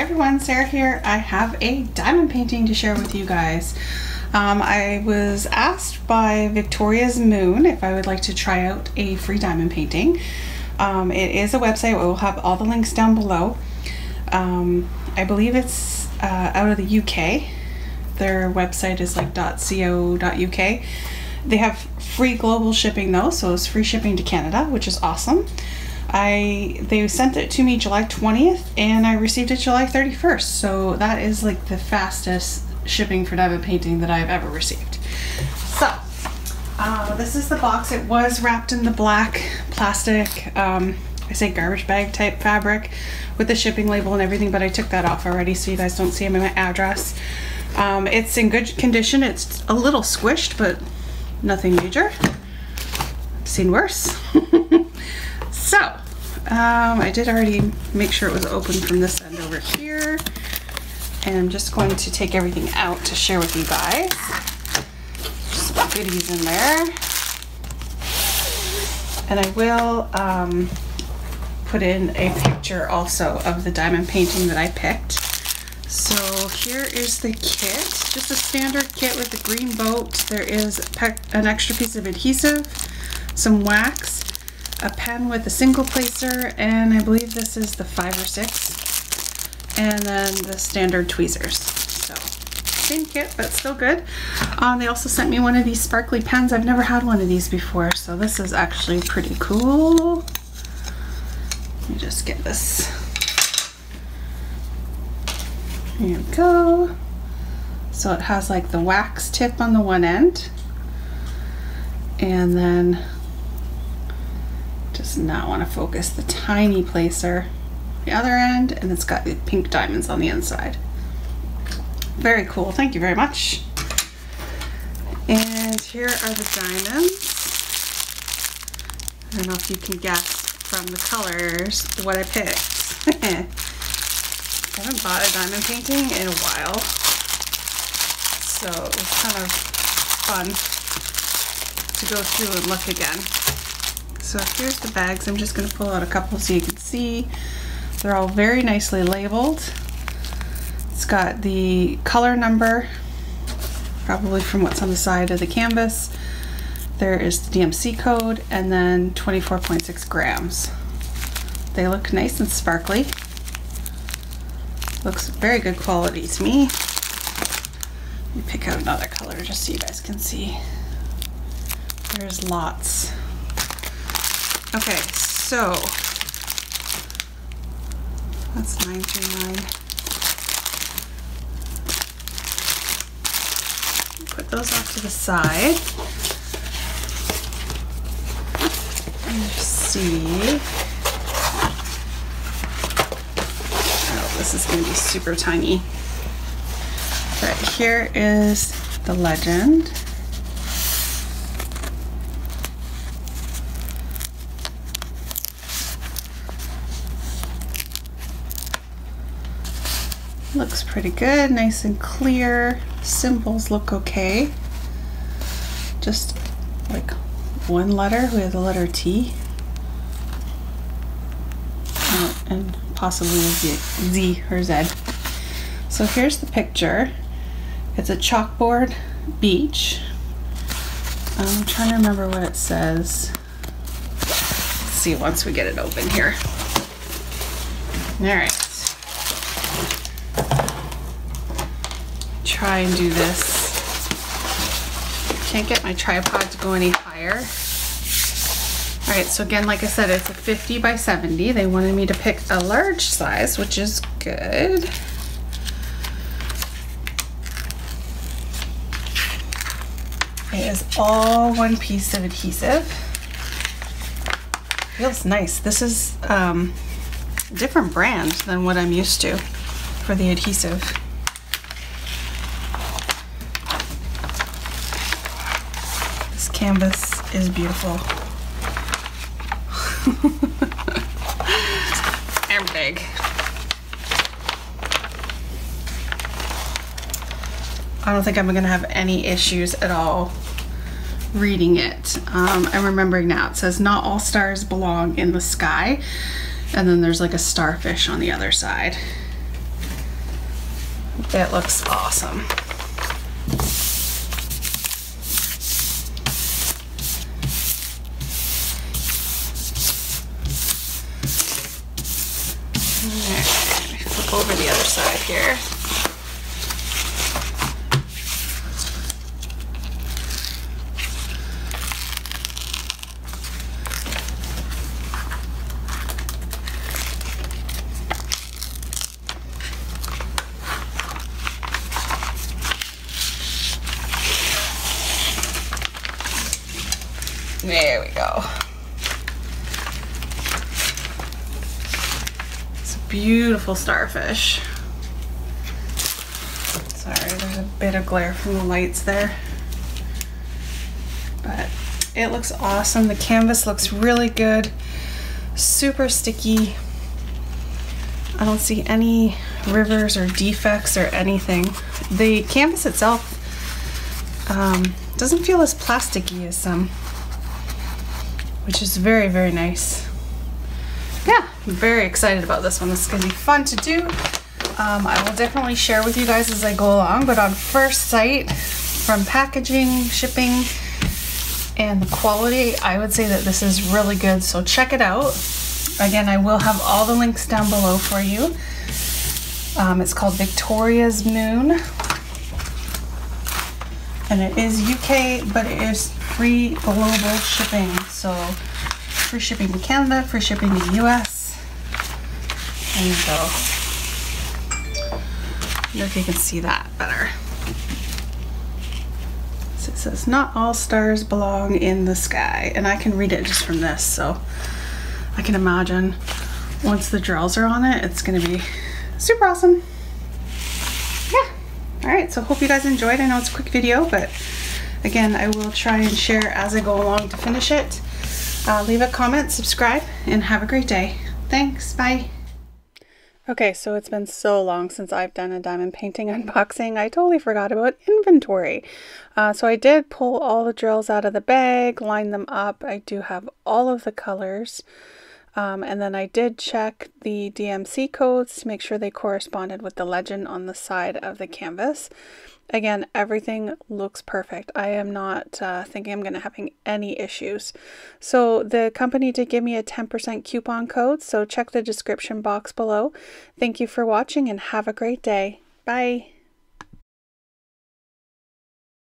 everyone, Sarah here. I have a diamond painting to share with you guys. I was asked by Victoria's Moon if I would like to try out a free diamond painting. It is a website. We'll have all the links down below. I believe it's out of the UK. Their website is like .co.uk. They have free global shipping though, so it's free shipping to Canada, which is awesome. They sent it to me July 20th and I received it July 31st, so that is like the fastest shipping for diamond painting that I've ever received. So this is the box. It was wrapped in the black plastic, I say garbage bag type fabric with the shipping label and everything, but I took that off already so you guys don't see my address. It's in good condition. It's a little squished, but nothing major. I've seen worse. So, I did already make sure it was open from this end over here. And I'm just going to take everything out to share with you guys. Just some goodies in there. And I will put in a picture also of the diamond painting that I picked. So here is the kit, just a standard kit with the green boat. There is an extra piece of adhesive, some wax, a pen with a single placer, and I believe this is the 5 or 6, and then the standard tweezers. So same kit, but still good. They also sent me one of these sparkly pens. I've never had one of these before, so this is actually pretty cool. Let me just get this. Here we go. So it has like the wax tip on the one end, and then does not want to focus, the tiny placer the other end, and it's got the pink diamonds on the inside. Very cool. Thank you very much. And here are the diamonds. I don't know if you can guess from the colors what I picked. I haven't bought a diamond painting in a while, so it was kind of fun to go through and look again. So here's the bags. I'm just going to pull out a couple so you can see. They're all very nicely labeled. It's got the color number, probably from what's on the side of the canvas. There is the DMC code, and then 24.6 grams. They look nice and sparkly. Looks very good quality to me. Let me pick out another color just so you guys can see. There's lots. Okay, so that's 939. Put those off to the side. And see. This is going to be super tiny. But here is the legend. Looks pretty good, nice and clear. Symbols look okay. Just like one letter, we have the letter T. And possibly a Z or Z. So here's the picture. It's a chalkboard beach. I'm trying to remember what it says. Let's see once we get it open here. Alright. Try and do this. Can't get my tripod to go any higher. Alright, so again, like I said, it's a 50 by 70. They wanted me to pick a large size, which is good. It is all one piece of adhesive. Feels nice. This is a different brand than what I'm used to for the adhesive. This canvas is beautiful. And big. I don't think I'm gonna have any issues at all reading it. I'm remembering now. It says not all stars belong in the sky, and then there's like a starfish on the other side. It looks awesome. Flip over the other side here. There we go. It's a beautiful starfish. Sorry, there's a bit of glare from the lights there. But it looks awesome. The canvas looks really good. Super sticky. I don't see any rivers or defects or anything. The canvas itself doesn't feel as plasticky as some, which is very, very nice. Yeah, I'm very excited about this one. This is gonna be fun to do. I will definitely share with you guys as I go along, but on first sight, from packaging, shipping, and the quality, I would say that this is really good, so check it out. Again, I will have all the links down below for you. It's called Victoria's Moon, and it is UK, but it is free global shipping. So free shipping to Canada, free shipping to US. There you go. I wonder if you can see that better. So it says, "Not all stars belong in the sky," and I can read it just from this, so I can imagine once the drawers are on it, it's gonna be super awesome. Yeah. All right, so hope you guys enjoyed. I know it's a quick video, but again, I will try and share as I go along to finish it. Leave a comment, subscribe, and have a great day. Thanks, bye. Okay, so it's been so long since I've done a diamond painting unboxing. I totally forgot about inventory. So I did pull all the drills out of the bag, line them up. I do have all of the colors. And then I did check the DMC codes to make sure they corresponded with the legend on the side of the canvas. Again, everything looks perfect. I am not thinking I'm going to have any issues. So the company did give me a 10% coupon code, so check the description box below. Thank you for watching and have a great day. Bye.